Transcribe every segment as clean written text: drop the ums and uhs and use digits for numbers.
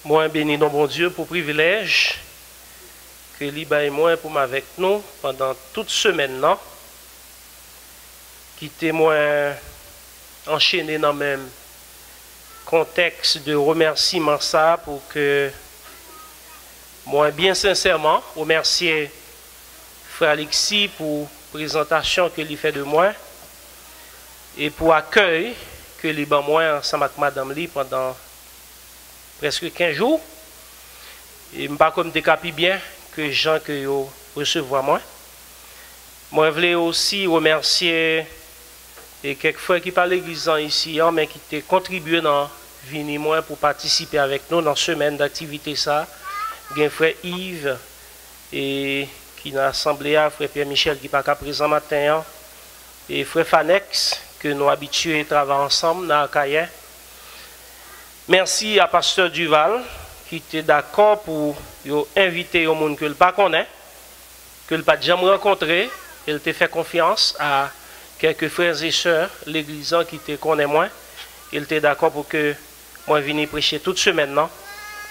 Moi, béni non bon Dieu pour privilège que Liba et moi pour avec nous pendant toute semaine là, qui témoin enchaîné dans le même contexte de remerciement ça pour que moi bien sincèrement remercier frère Alexis pour la présentation qu'il fait de moi et pour l'accueil que Liba moi ensemble avec madame Li pendant presque 15 jours. Et je ne sais pas comme décapi bien que les gens que vous recevez moi. Moi, je voulais aussi remercier et quelques frères qui parlent l'église ici, mais qui ont contribué dans venir moi pour participer avec nous dans la semaine d'activité ça. Il y a frère Yves et qui n'a assemblé à frère Pierre Michel qui n'est pas présent matin et frère Fanex que nous habitués à travailler ensemble dans Akaye. Merci à pasteur Duval qui était d'accord pour inviter au monde que le pas connaît, que le pas jamais rencontré, il t'a fait confiance à quelques frères et sœurs l'église qui te connaît moins, il était d'accord pour que moi vienne prêcher toute semaine. Non?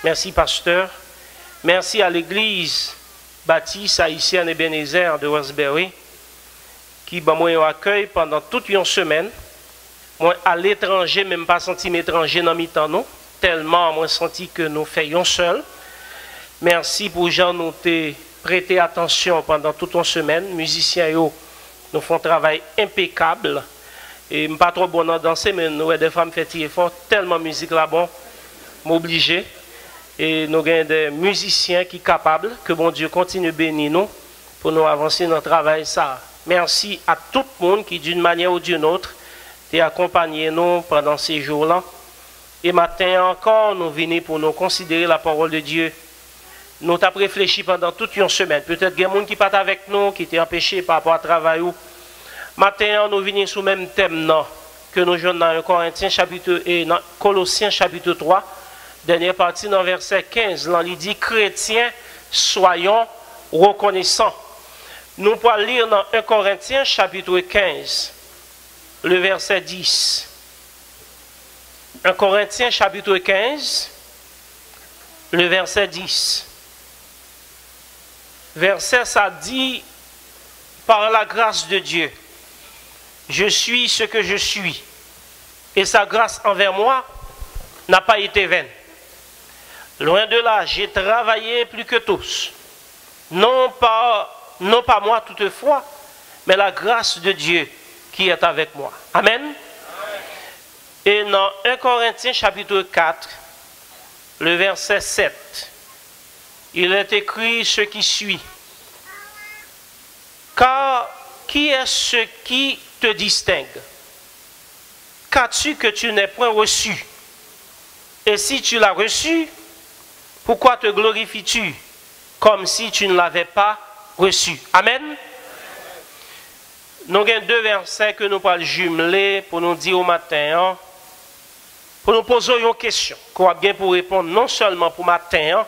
Merci pasteur. Merci à l'église baptiste haïtienne Ebenezer de Westbury qui m'a accueilli pendant toute une semaine. Moi, à l'étranger, même pas senti m'étranger dans mi-temps, non. Tellement, moi, senti que nous faisions seul. Merci pour gens nous prêté attention pendant toute une semaine. Musiciens, nous font un travail impeccable. Et je ne suis pas trop bon à danser, mais nous, des femmes fait effort. Tellement de musique là, bon, m'obliger. Et nous avons des musiciens qui sont capables, que bon Dieu continue de bénir nous pour nous avancer dans le travail. Ça. Merci à tout le monde qui, d'une manière ou d'une autre, et accompagner nous pendant ces jours-là. Et matin encore, nous venons pour nous considérer la parole de Dieu. Nous avons réfléchi pendant toute une semaine. Peut-être qu'il y a des gens qui partent avec nous, qui étaient empêchés par rapport au travail. Matin, nous venons sous le même thème non, que nous jouons dans Corinthiens chapitre et dans Colossiens chapitre 3, dernière partie dans verset 15. Là, il dit chrétiens, soyons reconnaissants. Nous pouvons lire dans 1 Corinthiens chapitre 15. Le verset 10. 1 Corinthiens chapitre 15, le verset 10. Verset ça dit, par la grâce de Dieu, je suis ce que je suis, et sa grâce envers moi n'a pas été vaine. Loin de là, j'ai travaillé plus que tous. Non pas moi toutefois, mais la grâce de Dieu qui est avec moi. Amen. Amen. Et dans 1 Corinthiens chapitre 4, le verset 7, il est écrit ce qui suit. Car qui est ce qui te distingue? Qu'as-tu que tu n'aies point reçu? Et si tu l'as reçu, pourquoi te glorifies-tu comme si tu ne l'avais pas reçu? Amen. Nous avons deux versets que nous allons jumeler pour nous dire au matin, pour nous poser une question, qu'on va bien pour répondre non seulement pour matin,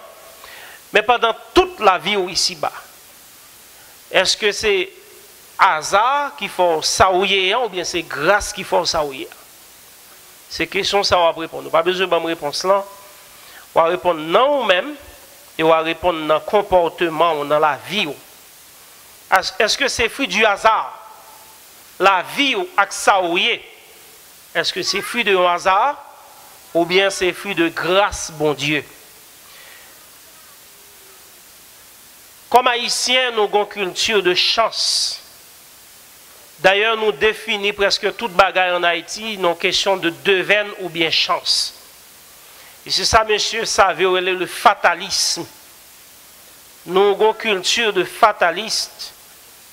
mais pendant toute la vie ici-bas. Est-ce que c'est hasard qui fait ça ou bien c'est grâce qui fait ça ou Ces questions, ça va répondre. Pas besoin de me réponse là. On va répondre non ou même, et on va répondre dans le comportement ou dans la vie. Est-ce que c'est fruit du hasard? La vie ou aksaouye, est-ce que c'est fruit de hasard ou bien c'est fruit de grâce, bon Dieu? Comme haïtiens, nous avons une culture de chance. D'ailleurs, nous définissons presque toute bagaille en Haïti, non question de devine ou bien chance. Et c'est ça, monsieur, ça veut dire le fatalisme. Nous avons une culture de fataliste.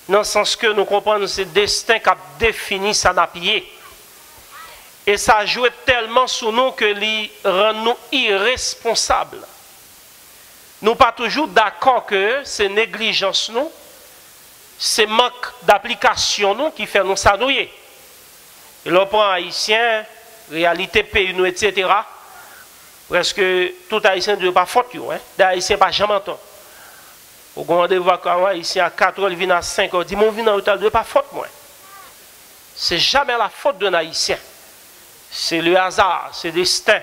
Dans le sens que nous comprenons ce destin qui a défini sa napier. Et ça joue tellement sur nous que il rend nous irresponsables. Nous pas toujours d'accord que c'est négligence nous, c'est manque d'application nous qui fait nous s'annuyer. Et l'on prend haïtien, réalité pays nous, etc. Presque tout haïtien ne doit pas faute. Des haïtiens pas jamais entendre. Au rendez-vous ici à 4 h, il vient à 5 h, il dit, mon vin en retard, ne pas faute, moi. C'est jamais la faute d'un haïtien. C'est le hasard, c'est le destin.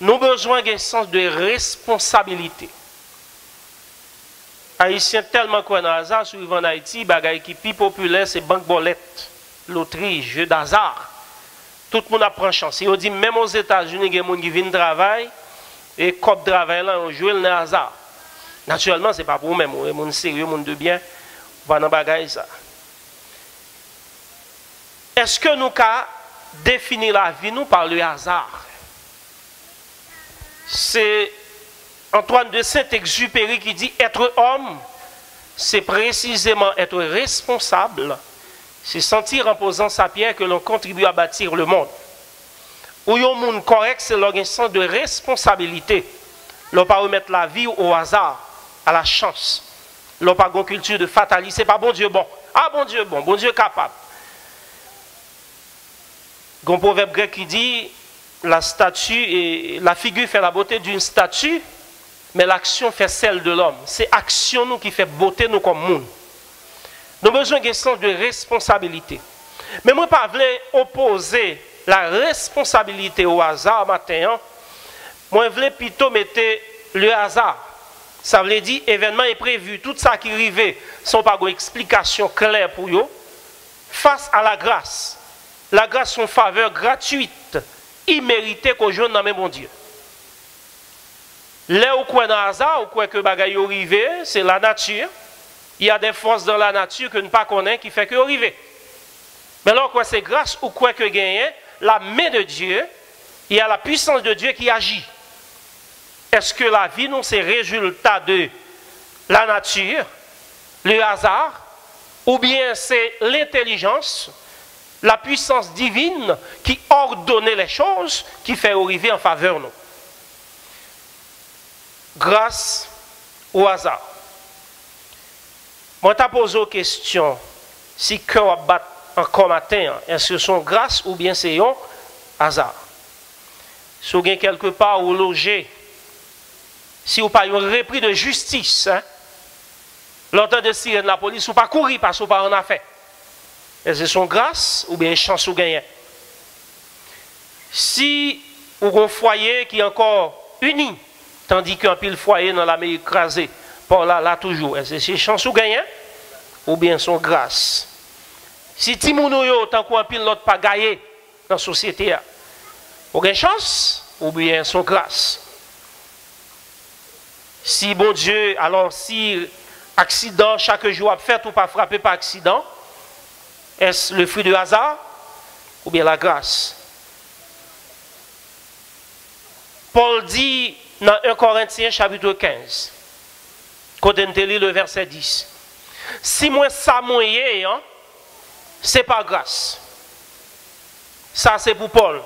nous avons besoin d'un sens de responsabilité. Haïtiens tellement quoi dans hasard, si en Haïti, bagaille qui plus populaire, c'est banque bolette, loterie, jeu d'hasard. Tout le monde apprend chance. Et on dit même aux États-Unis, il y a des gens qui viennent travailler et comme travail là, on joue le hasard. Naturellement, ce n'est pas pour vous-même, on est monde sérieux, monde de bien, on va dans bagaille ça. Est-ce que nous avons défini la vie nous par le hasard? C'est Antoine de Saint-Exupéry qui dit être homme, c'est précisément être responsable, c'est sentir en posant sa pierre que l'on contribue à bâtir le monde. Ou un monde correct, c'est un sens de responsabilité. L'on pas remettre la vie au hasard, à la chance. L'on pas une culture de fatalisme, c'est pas bon Dieu bon. Ah bon Dieu bon, bon Dieu capable. Il y a un proverbe grec qui dit la statue et la figure fait la beauté d'une statue, mais l'action fait celle de l'homme. C'est l'action nous qui fait beauté nous comme monde. Nous avons besoin d'un sens de responsabilité. Mais moi, je ne voulais pas opposer la responsabilité au hasard matin. Moi, je voulais plutôt mettre le hasard. Ça veut dire événement imprévu. Tout ça qui arrive sans pas une explication claire pour eux. Face à la grâce. La grâce, c'est une faveur gratuite, imméritée qu'on joue dans le bon Dieu. Là où quoi dans le hasard, ou quoi que bagaille arrive, c'est la nature. Il y a des forces dans la nature que nous ne connaissons pas qui fait que arrive. Mais là, quoi c'est grâce ou quoi que gagne, la main de Dieu, il y a la puissance de Dieu qui agit. Est-ce que la vie, nous, c'est résultat de la nature, le hasard, ou bien c'est l'intelligence, la puissance divine qui ordonne les choses, qui fait arriver en faveur de nous? Grâce au hasard. Moi, je te pose une question. Si le cœur bat encore matin, est-ce que c'est grâce ou bien c'est un hasard? Si vous avez quelque part où loger, si vous n'avez pas un repris de justice, l'entend de sirène de la police, vous ne pas courir parce que vous n'avez pas en affaire. Est-ce que c'est grâce ou bien une chance ou gagnez? Si vous avez un foyer qui est encore uni, tandis qu'un pile foyer dans la mer écrasé, par là toujours, est-ce que c'est chance ou gagnant ou bien son grâce? Si Timouno tant qu'un pile l'autre pas gagné dans la société, ou bien chance ou bien son grâce? Si bon Dieu, alors si accident chaque jour a fait ou pas frappé par accident, est-ce le fruit du hasard ou bien la grâce? Paul dit dans 1 Corinthiens chapitre 15, côté le verset 10. Si moi ça moyen, c'est pas grâce. Ça c'est pour Paul.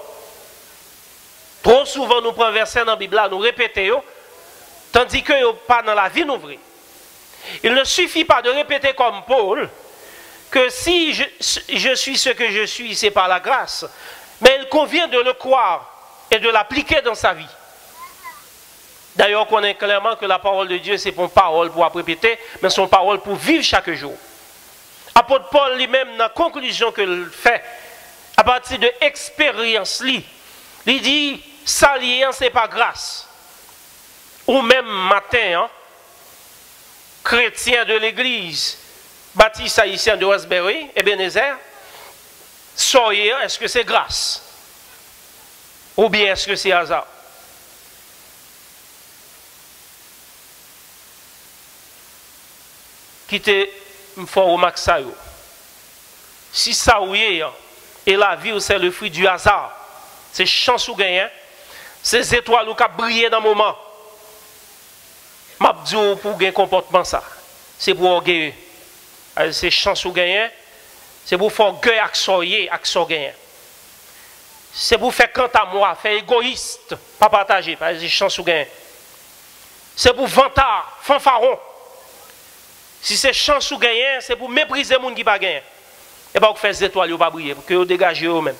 Trop souvent nous prenons verset dans la Bible, nous répétons, tandis que pas dans la vie nous vrai. Il ne suffit pas de répéter comme Paul que si je suis ce que je suis, c'est par la grâce. Mais il convient de le croire et de l'appliquer dans sa vie. D'ailleurs, on connaît clairement que la parole de Dieu, c'est pas une parole pour répéter, mais c'est une parole pour vivre chaque jour. Apôtre Paul lui-même, dans la conclusion qu'il fait, à partir de l'expérience, il dit, ça lié, c'est pas grâce. Ou même matin, chrétien de l'église, baptiste haïtien de Westbury, Ebenezer, soyez, est-ce que c'est grâce? Ou bien est-ce que c'est hasard? Quittez fort au max. Si ça ou est, et la vie c'est le fruit du hasard, c'est chance ou gagnant, ces étoiles qui brillent dans le moment. M'abdou pour gagner comportement ça, c'est pour orgueil. C'est chance ou gagnant, c'est pour faire orgueil avec gagnant. C'est pour faire quant à moi, faire égoïste, pas partager, c'est chance ou gagnant. C'est pour vantard, fanfaron. Si c'est chance ou gagnant, c'est pour mépriser les gens qui ne pas gagner. Et pas pour faire des étoiles, pas briller, pour que vous dégagez eux-mêmes.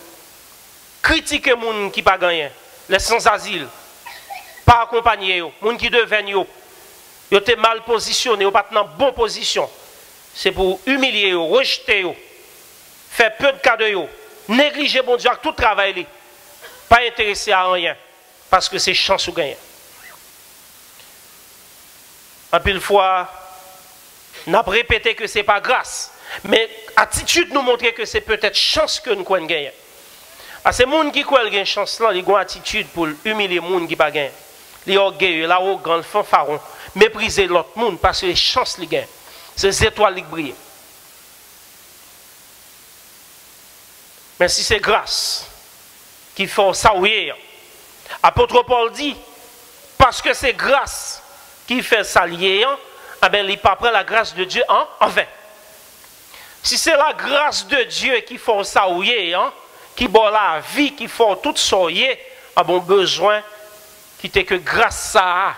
Critiquez les gens qui ne pas gagner, les sans-asile, pas accompagner eux, les gens qui deviennent eux. Ils sont mal positionnés, ils sont pas dans une bonne position. C'est pour humilier eux, rejeter eux, faire peu de cas de eux, négliger bon Dieu tout travail, pas intéressé à rien. parce que c'est chance ou gagne. En pile fois, on a répété que ce n'est pas grâce. Mais attitude nous montre que c'est peut-être chance que nous avons gagné. Parce que les gens qui ont une chance, là, ils ont une attitude pour humilier les gens qui n'ont pas gagné. Les orgueilleux, l'arrogant, le fanfaron, mépriser l'autre monde parce que les chances les gagnent. C'est les étoiles qui brillent. Mais si c'est grâce qui fait ça, oui. Apôtre Paul dit, parce que c'est grâce qui fait ça lié, eh bien, il ne pas prendre la grâce de Dieu en vain. Si c'est la grâce de Dieu qui fait ça, oui, qui bat la vie, qui fait tout ça, a bon besoin qui t'est que grâce à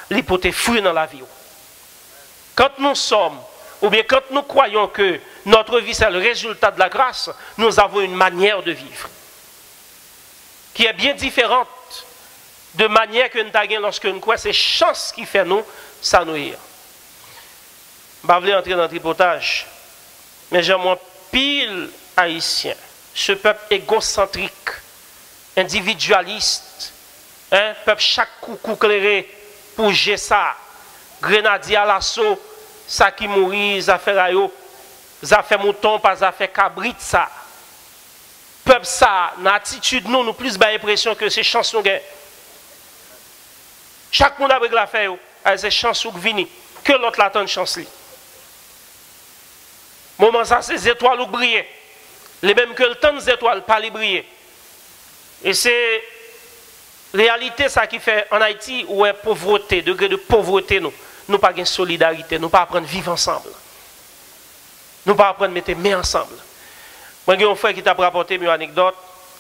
les potes fruits dans la vie. Quand nous sommes, ou bien quand nous croyons que notre vie c'est le résultat de la grâce, nous avons une manière de vivre qui est bien différente de manière que nous avons lorsque nous croyons, c'est chance qui fait nous, ça nous y est. Je ne vais pas entrer dans le tripotage, mais j'aime pile haïtien, ce peuple égocentrique, individualiste, peuple chaque coup clairé pour gérer ça, grenadier à l'assaut, ça qui mourit, ça fait rayo, ça fait mouton, pas ça fait cabrit ça. Peuple ça, dans l'attitude nous plus bas l'impression que c'est chance nous gagne. Chaque monde avec la fait, c'est chance ou vini, que l'autre l'attend chance li. Moment ça, c'est les étoiles qui brillent. Les mêmes que le temps des étoiles, pas les briller. Et c'est réalité ça qui fait en Haïti où est pauvreté, degré de pauvreté nous pas de solidarité, nous pas apprendre à vivre ensemble. Nous pas apprendre à mettre mains ensemble. Moi j'ai un frère qui t'a rapporté une anecdote,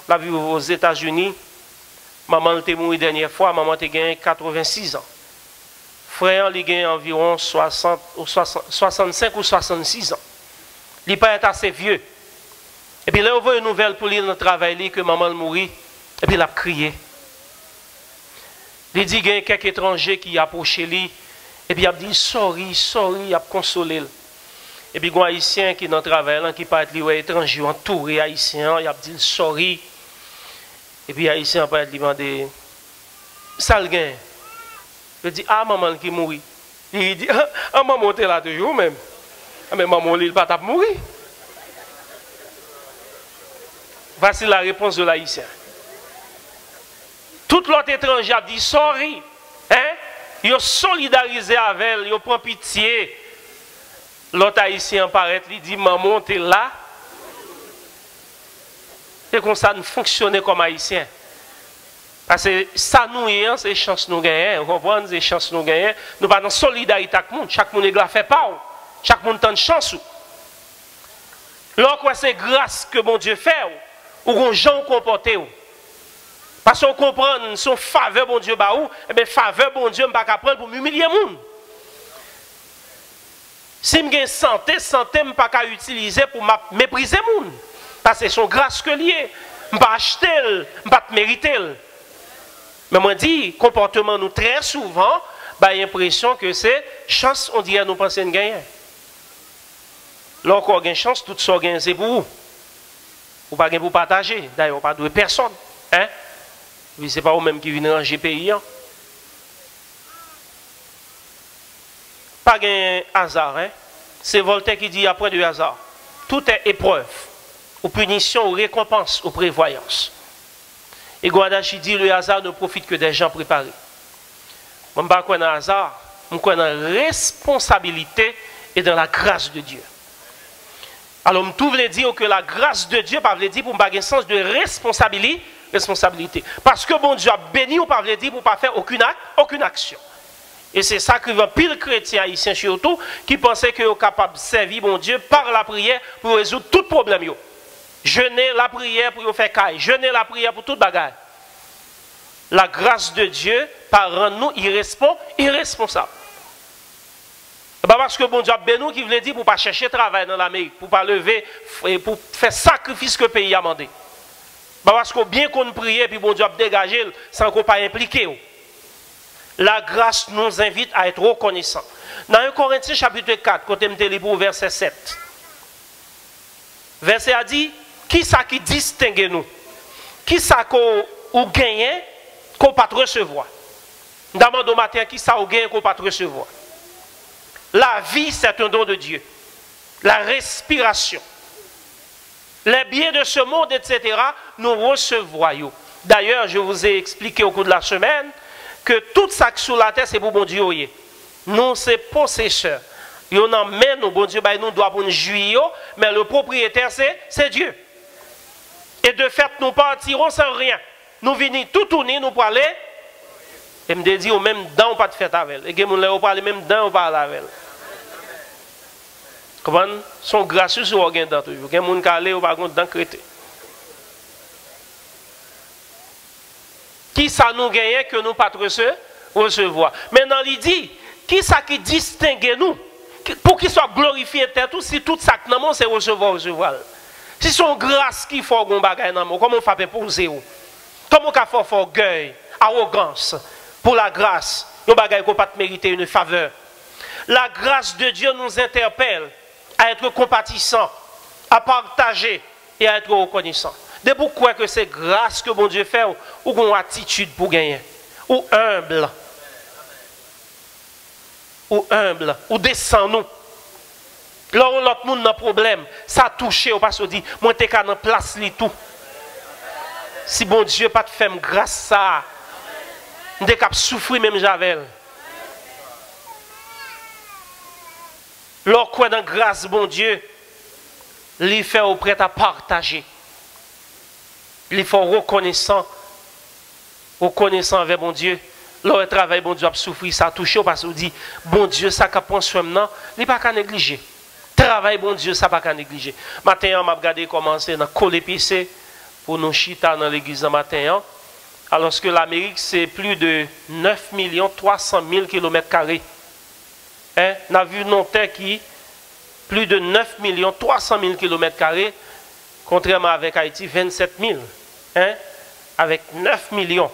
la vie aux États-Unis. Maman était morte dernière fois, maman était gagné 86 ans. Frère il gagne environ 65 ou 66 ans. Il n'est pas assez vieux. Et puis là, on voit une nouvelle pour lui dans le travail, que maman mourit. Et puis il a crié. Il dit qu'il y a quelques étrangers qui approché lui. Et puis il a dit sorry, il a consolé. Et puis il y a un haïtien qui est dans le travail, qui peut être étranger, entouré haïtien, il a dit sorry. Et puis haïtien peut être demandé ça le gain. Il dit ah maman qui mourit. Il dit ah maman t'es là toujours même. Mais maman il pas mourir. Voici la réponse de l'haïtien. Tout l'autre étranger a dit sorry. Ils ont solidarisé avec elle, ils ont pris pitié. L'autre haïtien paraît, il dit maman t'es là. C'est comme ça nous fonctionner comme haïtien. Parce que ça nous est, c'est chance nous gagner. Vous comprenez, c'est chance nous gagner. Nous pas dans solidarité avec le monde. Chaque monde est fait pas. Chaque monde a une chance. Lorsque c'est grâce que mon Dieu fait, ou qu'on gens comporter. Parce qu'on comprend son faveur bon Dieu ba ou, et bien faveur bon Dieu pas prendre pour m'humilier monde. Si j'ai santé me pas qu'à utiliser pour mépriser monde. Parce que c'est son grâce que lié. Je ne pas acheter, je ne pas mériter. Mais moi dis comportement nous très souvent, bah l'impression que c'est chance on dirait nous penser de gagner. Lorsqu'on a une chance, tout ça c'est pour vous. Ou pas pour partager. D'ailleurs, pas de personne. Hein? Ce n'est pas vous-même qui venez ranger le pays. Pas de hasard. Hein? C'est Voltaire qui dit il n'y a point de hasard. Tout est épreuve, ou punition, ou récompense, ou prévoyance. Et Guadachi dit le hasard ne profite que des gens préparés. Je ne sais pas quoi dans le hasard, je crois dans la responsabilité et dans la grâce de Dieu. Alors, je voulais dire que la grâce de Dieu, pas veut dire pour un sens de responsabilité. Parce que bon Dieu a béni, ou pas veut dire pour ne pas faire aucune action. Et c'est ça que va pile chrétien haïtien surtout, qui pensait qu'il est capable de servir bon Dieu par la prière pour résoudre tout problème. Jeûner la prière pour faire caille. Jeûner la prière pour toute bagarre. La grâce de Dieu par rendre nous irresponsables. Pas parce que bon Dieu a béni qui voulait dire pour ne pas chercher travail dans l'Amérique, pour ne pas lever, pour faire sacrifice que le pays a demandé. Pas parce que bien qu'on prie, puis bon Dieu a dégagé sans qu'on pas impliqué. La grâce nous invite à être reconnaissants. Dans 1 Corinthiens chapitre 4, côté me pour verset 7. Verset a dit, qui ça qui distingue nous? Qui ça qu'on gagne qu'on peut recevoir. Nous demandons au matin qui ça ou gain qu'on peut recevoir. La vie, c'est un don de Dieu. La respiration. Les biens de ce monde, etc., nous recevons. D'ailleurs, je vous ai expliqué au cours de la semaine que tout ça qui est sur la terre, c'est pour bon Dieu. Nous, c'est possesseurs. Nous emmène nous, bon Dieu, nous doit pour nous jouir, mais le propriétaire, c'est Dieu. Et de fait, nous partirons sans rien. Nous venons tout tourner, nous pour aller. Et me dit, même dans, on pas de fête avec elle. Et que nous parler même dans, on parle avec elle. Comment? Sont gracieux sur organes dans toujours. Il y a des gens qui allaient au wagon dans Crété. Qui ça nous gagne que nous pas recevoir? Maintenant, il dit, qui ça qui distingue nous? Pour qu'il soit glorifié tout, si tout ça que nous c'est recevoir. Si son grâce qui fait un bagage dans nous, comment on fait pour zéro? Comment on fait orgueil, arrogance pour la grâce? Un bagage qu'on pas mériter une faveur. La grâce de Dieu nous interpelle à être compatissant, à partager et à être reconnaissant. De pourquoi que c'est grâce que bon Dieu fait ou qu'on a attitude pour gagner, ou humble, ou descend nous. Lorsque l'autre monde a un problème, ça touche au parce qu'on dit, moi t'es qu'à dans place li tout. Si bon Dieu pas te faire grâce ça, t'es qu'à souffrir même Javel. Lorsque dans grâce bon Dieu, il fait au prêt à partager. Il faut reconnaissant avec bon Dieu. Lorsque travail bon Dieu a souffrir, ça touche parce qu'on dit, bon Dieu ça qu'a prend soin maintenant, il pas qu'à négliger. Travail bon Dieu ça pas qu'à négliger. Matin on m'a regardé commencer dans coller PC pour nous chita dans l'église matin. Alors que l'Amérique c'est plus de 9 300 000 km². Hein? On a vu une terre qui plus de 9 300 000 km², contrairement avec Haïti, 27 000. Hein? Avec 9 millions.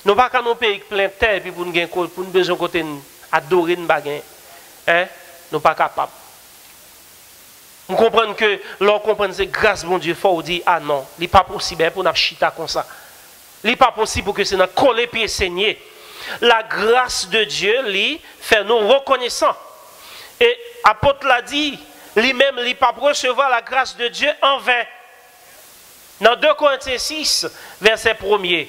Nous ne pouvons pas nous payer plein de terre pour nous besoin de adorer une baguette. Hein? Nous ne sommes pas capables. On comprend que l'on comprend que c'est grâce bon Dieu, il faut dire ah non, il n'est pas possible pour nous chita comme ça. Il n'est pas possible pour que c'est dans coller pied saigné. La grâce de Dieu, lui, fait nous reconnaissants. Et l'apôtre l'a dit, lui-même, il n'est pas pour recevoir la grâce de Dieu en vain. Dans 2 Corinthiens 6, verset 1er.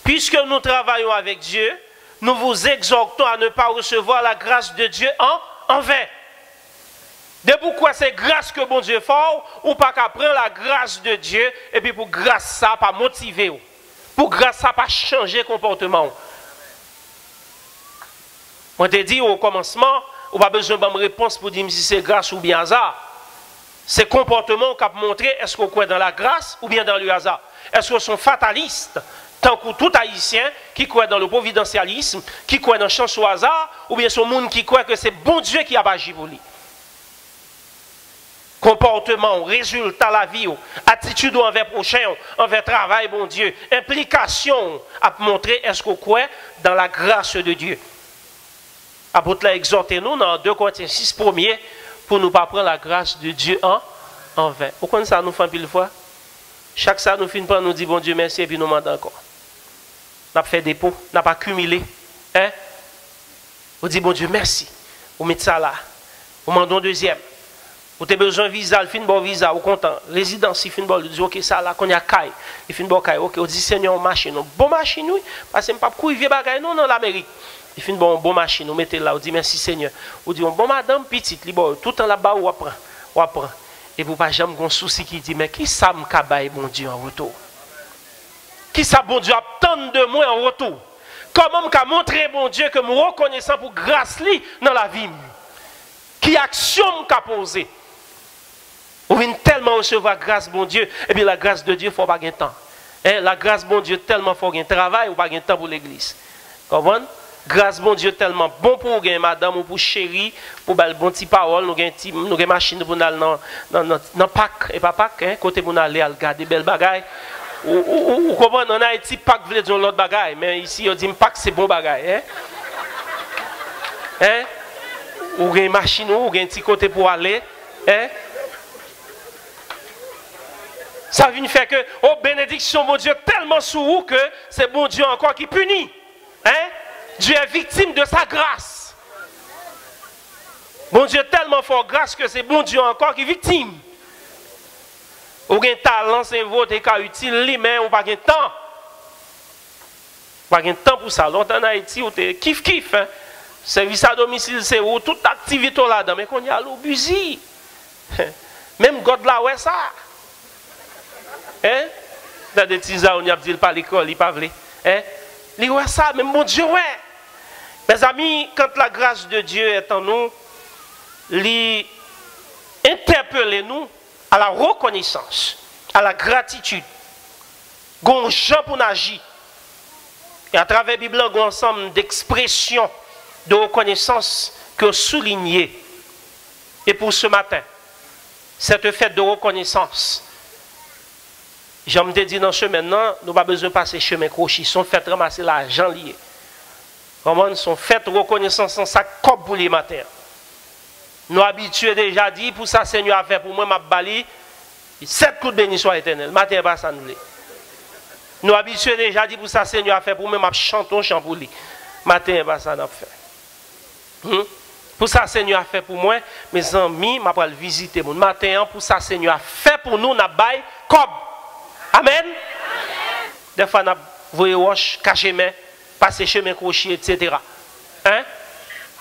Puisque nous travaillons avec Dieu, nous vous exhortons à ne pas recevoir la grâce de Dieu en vain. De pourquoi c'est grâce que bon Dieu fait, ou pas qu'à prendre la grâce de Dieu, et puis pour grâce ça, pas motiver. Pour grâce ça, pas changer comportement. On te dit au commencement, on n'a pas besoin de me réponse pour dire si c'est grâce ou bien hasard. C'est comportement qui a montré est-ce qu'on croit dans la grâce ou bien dans le hasard. Est-ce qu'ils sont fatalistes, tant que tout haïtien qui croit dans le providentialisme, qui croit dans la chance au hasard, ou bien ce monde qui croit que c'est bon Dieu qui a agi pour lui. Comportement, résultat la vie, attitude envers prochain, envers travail, bon Dieu, implication à montrer est-ce qu'on croit dans la grâce de Dieu. Apôtre l'a exhorté nous dans 2 Corinthiens 6 1er pour nous pas prendre la grâce de Dieu en vain. Pourquoi ça nous fait pile fois? Chaque ça nous finit par nous dire bon Dieu merci et puis nous demandons encore. On a fait dépôt, on n'a pas cumulé. Hein? On dit bon Dieu merci. On met ça là. On demande deuxième. Vous avez besoin de visa, il fait bon visa, vous content. Résidence, il fait bon, il dit ok ça là, qu'on y a caille. Il fait bon caille, ok, on dit Seigneur machine, bon machine oui, parce que pas courir vieux bagaille non dans l'Amérique. Il fait bon machine, on mettez là, on dit merci Seigneur. On dit bon madame petite, tout le temps là-bas on apprend. Et vous pas jamais un souci qui dit mais qui ça me cabaye bon Dieu en retour? Qui ça bon Dieu attend de moi en retour? Comment me montrer bon Dieu que me reconnaissant pour grâce li dans la vie? Qui action me posé? Ou vient tellement recevoir grâce bon Dieu et puis la grâce de Dieu faut pas gain temps. Hein? La grâce bon Dieu tellement faut gain travail ou pas gain temps pour l'église. Comprenez? Grâce bon Dieu tellement bon pour gain madame ou pour chérie pour bal bon petit parole nous gain machine pour aller dans Pâques et pas Pâques hein côté pour aller regarder belle bagaille ou comprenez en Haïti Pâques veut dire l'autre bagaille mais ici on dit Pâques c'est bon bagaille hein ou gain machine ou gain petit côté pour aller hein Ça vient faire que, oh bénédiction, mon Dieu, tellement sous vous que c'est bon Dieu encore qui punit. Hein? Dieu est victime de sa grâce. Bon Dieu tellement fort grâce que c'est bon Dieu encore qui est victime. Ou un talent, c'est votre cas utile, mais on n'a pas de temps. Pas de temps pour ça. Longtemps en Haïti, on te kiff. Hein? Service à domicile, c'est où toute activité là-dedans. Mais qu'on y a l'obusi. Même God là, ouais, ça. Hein? Dans des petits on y a dit pas l'école, il pas vrai. Hein? Il ouais ça, même mon Dieu, ouais. Mes amis, quand la grâce de Dieu est en nous, il interpelle nous à la reconnaissance, à la gratitude. Gon Jean pour agir. Et à travers la Bible, un ensemble d'expressions de reconnaissance que souligner. Et pour ce matin, cette fête de reconnaissance, j'aime te dire dans ce maintenant, nous n'avons pas besoin de passer chemin crochet, sont faites ramasser l'argent lié. Comment sont faites reconnaissance en ça comme pour les matins. Nous habitués déjà dit pour ça Seigneur a fait pour moi m'a bali 7 coups de béni soit éternel. Matin pas ça nous. Nous habitués déjà dit pour ça Seigneur a fait pour moi m'a chanton chant pour lui. Matin pas ça n'a fait. Pour ça Seigneur a fait pour moi mes amis m'a pas visiter mon matin pour ça Seigneur a fait pour nous n'a bail comme. Amen. Des fois, nous voyons cacher main, passer chemin crochet, etc. Hein?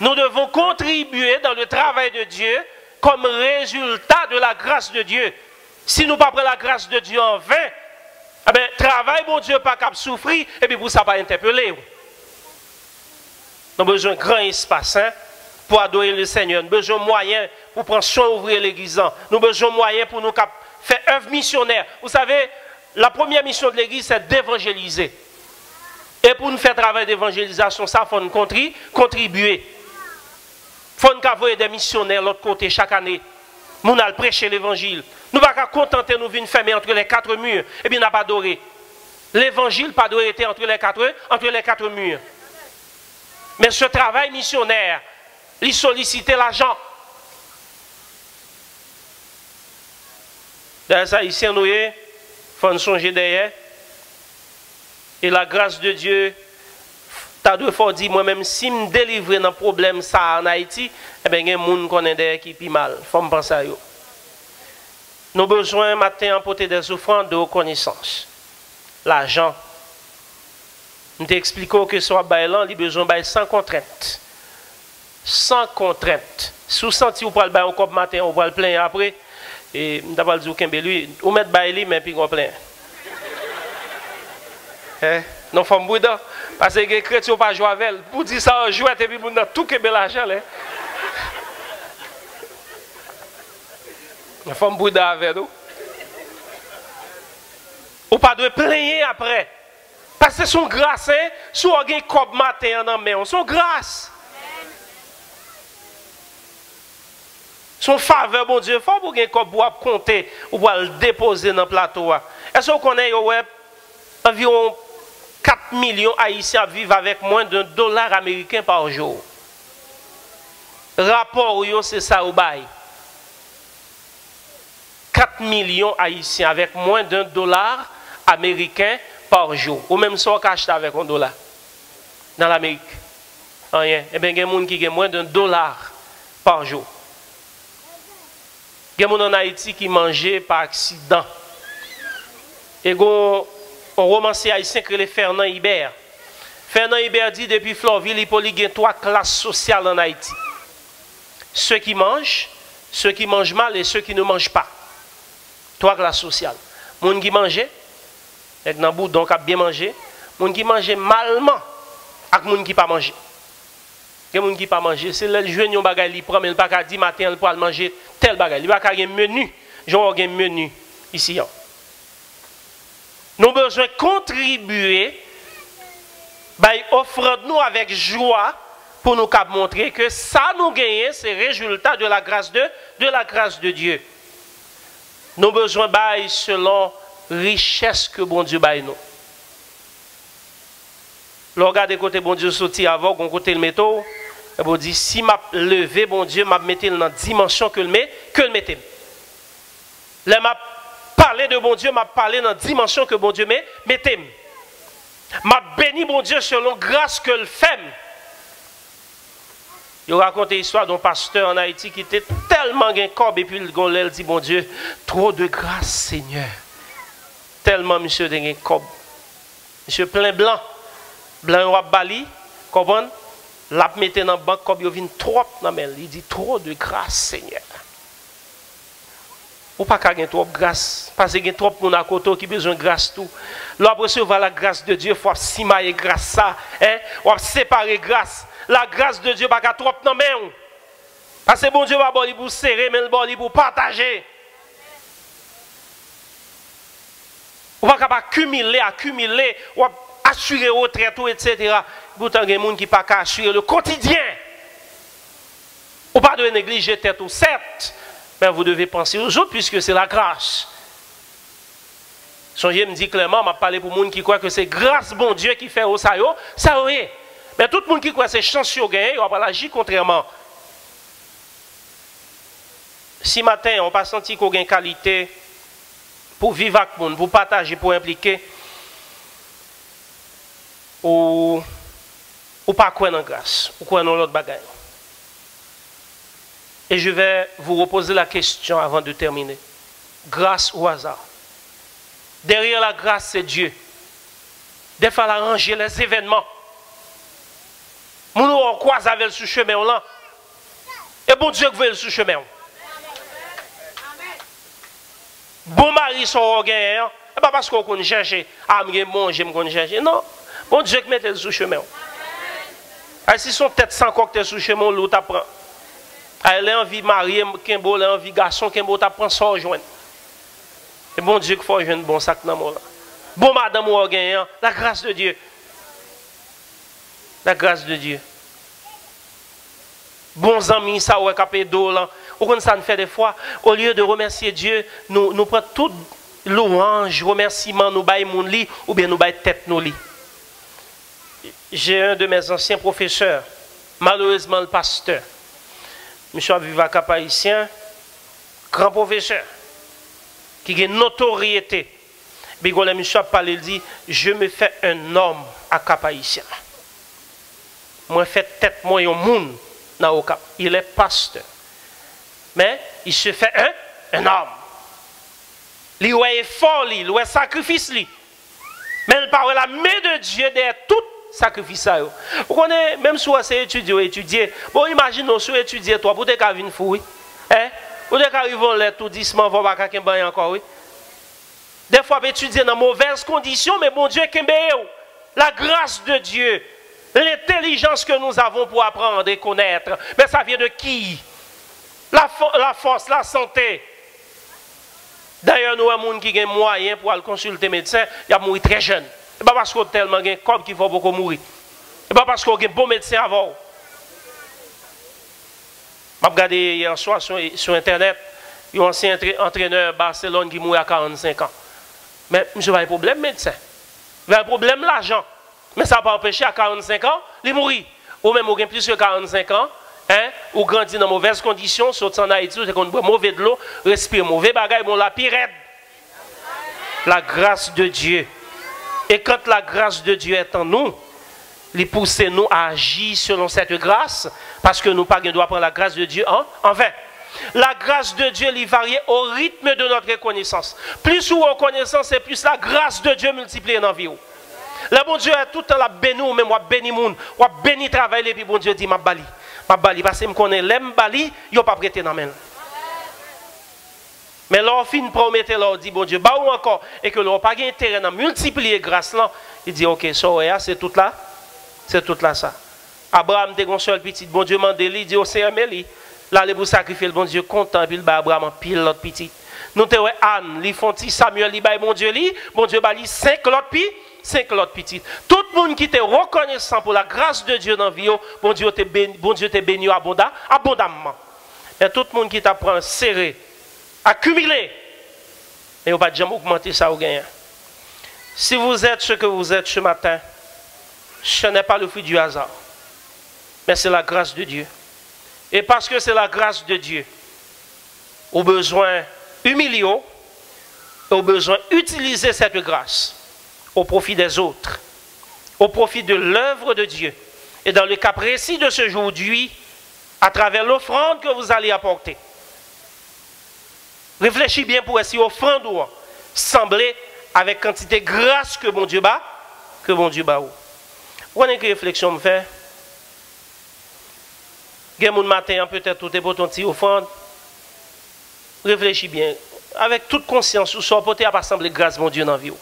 Nous devons contribuer dans le travail de Dieu comme résultat de la grâce de Dieu. Si nous ne prenons pas la grâce de Dieu en vain, eh bien, travail, mon Dieu, pas capable de souffrir, et puis pour ça, pas interpeller. Nous avons besoin d'un grand espace hein, pour adorer le Seigneur. Nous avons besoin de moyens pour prendre soin d'ouvrir l'église. Nous avons besoin de moyens pour nous faire œuvre missionnaire. Vous savez, la première mission de l'église, c'est d'évangéliser. Et pour nous faire travail d'évangélisation, ça, il faut nous contribuer. Il faut nous envoyer des missionnaires de l'autre côté chaque année. Nous allons prêcher l'évangile. Nous ne pouvons pas contenter de nous venir fermer entre les 4 murs. Et puis, nous n'avons pas adoré. L'évangile, pas doit être entre les quatre murs. Mais ce travail missionnaire, il sollicite l'argent. Dans ça, ici, nous il faut nous songer derrière. Et la grâce de Dieu, t'as deux fois dit, moi-même, si je me délivre dans le problème ça en Haïti, eh bien, il y a des gens qui connaissent derrière qui est mal. Il faut me penser à eux. Nous avons besoin, matin, d'emporter des offrandes de reconnaissance. L'argent. Nous t'expliquons que ce soit baillant, il a besoin de sans contrainte. Sans contrainte. Si vous sentez que vous pouvez le bailler matin, vous pouvez le plein après. Et nous avons dit que lui, vous mettez bailler, mais puis vous plein. Non, faut me bouder. Parce que les chrétiens ne pas jouer avec elle. Pour dire ça, jouer et puis vous avez tout que l'argent. Il faut me bouder avec nous. Ou pas de plaigner après. Parce que son grâce, si vous avez un cob matin en main, son grâce. Son faveur, bon Dieu, il faut que vous ayez un compter ou pour le déposer dans le plateau. Est-ce que vous connaissez environ 4 millions d'Haïtiens vivent avec moins $1 américain par jour? Rapport, c'est ça au bail. 4 millions d'Haïtiens avec moins $1 américain par jour. Ou même si on achète avec $1 dans l'Amérique. Rien. Eh bien, il y a des gens qui ont moins $1 par jour. Il y a des gens en Haïti qui mangent par accident. Et on romancier haïtien que les Fernand Hibert. Fernand Hibert dit depuis Florville, il y a 3 classes sociales en Haïti. Ceux qui mangent mal et ceux qui ne mangent pas. 3 classes sociales. Les gens qui mangent, avec un bout donc a bien mangé. Les gens qui mangent malement avec les gens qui ne pas manger. Les gens qui ne pas manger, c'est le jeune qui bagay li prend mais il pas ka di matin il pour manger tel bagay. Il pas ka un menu, genre un menu ici. Nous avons besoin de contribuer, offrant nous avec joie pour nous montrer que ça nous gagne, c'est le résultat de la grâce de Dieu. Nous avons besoin de selon richesse que bon Dieu baille nous. Regardez côté bon Dieu sorti avant, on côté le métaux, et bon dit si m'a levé bon Dieu m'a mettre dans la dimension que le mettez. Là m'a parlé de bon Dieu, m'a parlé dans la dimension que bon Dieu mettez. M'a béni bon Dieu selon grâce que le fait. Il a raconté l'histoire d'un pasteur en Haïti qui était tellement gain corps et puis il dit bon Dieu, trop de grâce Seigneur. Tellement monsieur de gain corps. Monsieur plein blanc. Blanc ou bali, comprendre? L'a mettre dans banque comme il vient trop dans men. Il dit trop de grâce Seigneur. Ou pas qu'à gagner trop de grâce parce qu'il y a trop de monde à côté qui besoin de grâce tout. Lorsque recevoir la grâce de Dieu, il faut simailler grâce ça, hein? Ou séparer grâce. La grâce de Dieu pas qu'à trop dans main. Parce que bon Dieu va boli pour serrer mais le boli pour partager. Ou pas capable accumuler ou assurer retraite etc. Pourtant il y a des gens qui pas qu'à assurer le quotidien. Ou pas de négliger tête ou certes. Mais vous devez penser aux autres puisque c'est la grâce. Songez me dit clairement, m'a parlé pour les gens qui croient que c'est grâce bon Dieu qui fait au ça oui. Mais tout le monde qui croit que c'est chance au gain, on va pas agir contrairement. Si matin on pas senti qu'on a une qualité pour vivre avec le monde, pour partager, pour impliquer, ou pas croire dans la grâce, ou croire dans l'autre bagaille. Et je vais vous reposer la question avant de terminer. Grâce ou hasard? Derrière la grâce, c'est Dieu. Des fois, il a arrangé les événements. Nous on croise avec le sous-chemin là. Et bon Dieu veut le sous-chemin. Bon mari son orgueil, et pas parce qu'on connaît chercher, ah bon j'aime qu'on chercher. Non, bon Dieu qui mette le sous-chemin. Et si son tête sans cocktail sous-chemin, l'autre apprend. Elle a envie de marier, elle a envie de garçon, elle a prendre ça rejoindre. Et bon Dieu qu'il faut joindre bon sac dans mon là. Bon madame orgueil, la grâce de Dieu. La grâce de Dieu. Bons amis, ça ouais capé d'eau là. Au ça nous fait des fois, au lieu de remercier Dieu, nous prenons toute louange, remerciement, nous baillons mon lit ou bien nous baillons tête nos lits. J'ai un de mes anciens professeurs, malheureusement le pasteur, M. Vivaka Païtien, grand professeur, qui a une notoriété. Mais quand M. a parlé, il dit, je me fais un homme à Cap-Haïtien. Moi, je fais tête, moi, un monde dans le Cap. Il est pasteur. Mais il se fait un homme. Il est fort, il est sacrifice. Mais il parle la main de Dieu derrière tout sacrifice. Vous connaissez, même si vous étudiez, bon, imaginez, si vous étudiez, toi, vous êtes qu'à venir fou, oui. Vous êtes qu'à arriver tout doucement, vous n'avez pas qu'à encore, oui. Des fois, vous étudiez dans de mauvaises conditions, mais bon Dieu, la grâce de Dieu, l'intelligence que nous avons pour apprendre et connaître, mais ça vient de qui? La force, la santé. D'ailleurs, nous avons des gens qui ont moyen pour aller consulter médecin, il a mouru très jeune. Ce n'est pas parce qu'on a tellement de corps qu'il faut beaucoup mourir. Ce n'est pas parce qu'on a un bon médecin avant. Je regardé hier soir sur Internet, il y a un ancien entraîneur Barcelone qui mourit à 45 ans. Mais je n'ai pas de problème, médecin. Il y a un problème, l'argent. Mais ça n'a pas empêché à 45 ans, il mourit. Ou même, il y a plus que 45 ans, ou grandit dans de mauvaises conditions, sauter en Haïti, c'est qu'on boit mauvais de l'eau, respire mauvais bagaille, bon la pirate. La grâce de Dieu. Et quand la grâce de Dieu est en nous, il pousse nous à agir selon cette grâce, parce que nous ne pouvons pas prendre la grâce de Dieu en vain. La grâce de Dieu, il varie au rythme de notre reconnaissance. Plus ou reconnaissance, c'est plus la grâce de Dieu multipliée dans la vie. Le bon Dieu est tout le temps la béni ou même béni moun, ou béni travail et puis bon Dieu dit m'a bali parce que me connaît l'aime bali, yo pas prêté dans main. Mais leur fin promettre leur dit bon Dieu ba ou encore et que leur pas gain intérêt dans multiplier grâce là, il dit OK, c'est tout là. C'est tout là ça. Abraham était un seul petit, bon Dieu m'a dit il dit au Seigneur mais là les pour sacrifier le bon Dieu content puis le Abraham pile l'autre petit. Nous te Anne, li font Samuel li ba bon Dieu ba li 5 l'autre petit. 5 l'autre petite. Tout le monde qui était reconnaissant pour la grâce de Dieu dans la vie, bon Dieu te béni abondamment. Et tout le monde qui t'apprend serré, accumulé, et on va jamais augmenter ça au gain. Si vous êtes ce que vous êtes ce matin, ce n'est pas le fruit du hasard, mais c'est la grâce de Dieu. Et parce que c'est la grâce de Dieu, au besoin humilié, au besoin d'utiliser cette grâce au profit des autres, au profit de l'œuvre de Dieu. Et dans le cas précis de ce jour-d'aujourd'hui, à travers l'offrande que vous allez apporter, réfléchis bien pour essayer offrande ou sembler avec quantité de grâce que bon Dieu bat, que bon Dieu bat. Prenez que réflexion me fait. Gen moun matin peut-être tout est pour ton petit offrande. Réfléchis bien avec toute conscience ou soit porter à pas sembler grâce bon Dieu dans vie.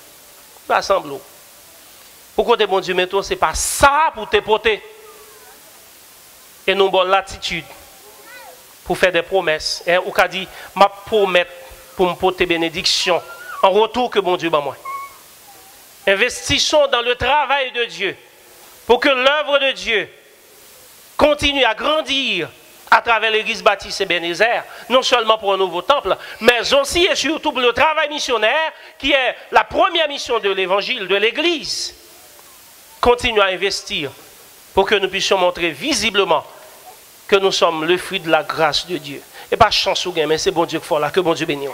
Pas sembler. Pourquoi te bon Dieu mais toi c'est pas ça pour te porter. Et nous bonne l'attitude pour faire des promesses. Et ou qu'a dit m'a promettre pour me porter bénédiction en retour que bon Dieu bat moi. Investissons dans le travail de Dieu pour que l'œuvre de Dieu continue à grandir à travers l'église baptiste Ebenezer, non seulement pour un nouveau temple, mais aussi et surtout pour le travail missionnaire qui est la première mission de l'évangile, de l'église. Continue à investir pour que nous puissions montrer visiblement que nous sommes le fruit de la grâce de Dieu. Et pas chance ou gain, mais c'est bon Dieu qui fait là, que bon Dieu bénisse.